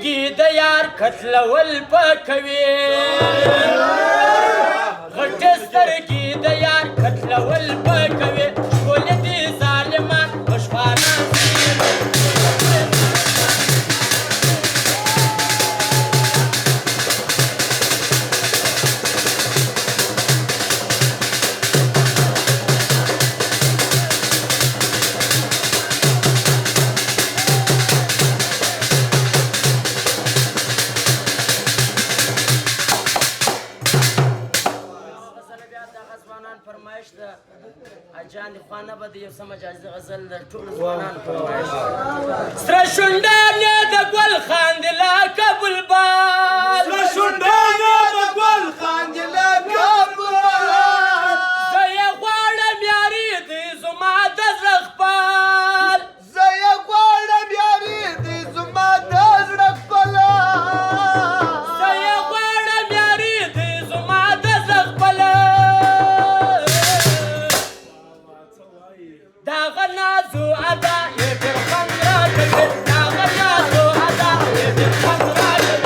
سترګې د یار قتلول په کوي غټې سترګې د یار قتلول په کوي ټولې دي ظالمان خوشخوانان فرمایش ده اجان دي خوانه به د یو څه مجازي غزل د ټولو ځوانانو فرمایش ده سره شونډانې د ګل خاندې لکه بلبل سره شونډانې د ګل خاندې لکه بلبل زه یې غواړم یاري دی زما د زړه خپل زه یې غواړم یاري دی زما د زړه خپل زه یې غواړم یاري دی زما د زړه خپل داغه نازو ادا یې پر خوند راکوي داغه نازو ادا یې پر خوند راکوي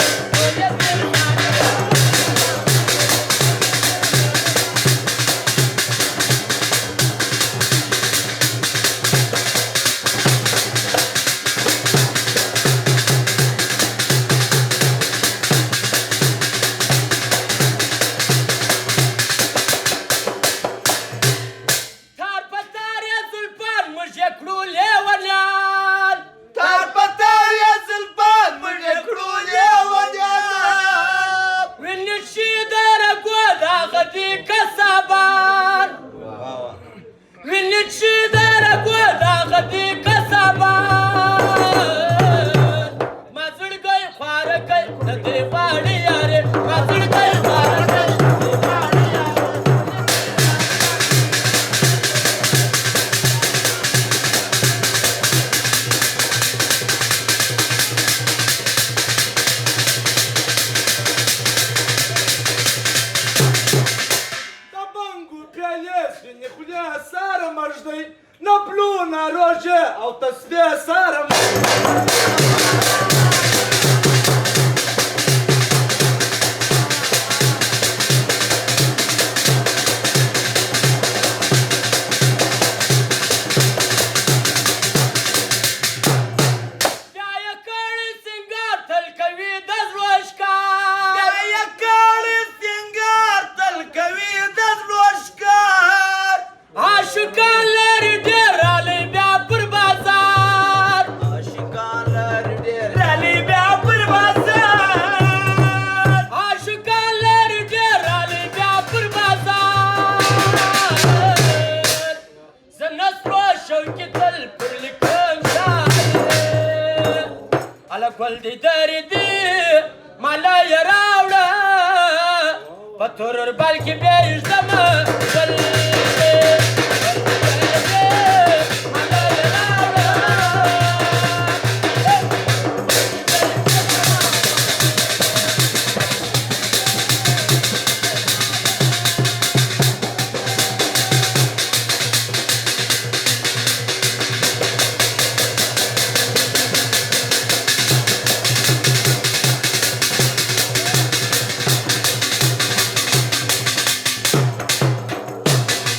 او تسبیح سره ګل دې دردي مالا یې راوړه په تورور بل کې بیا یې ږدمه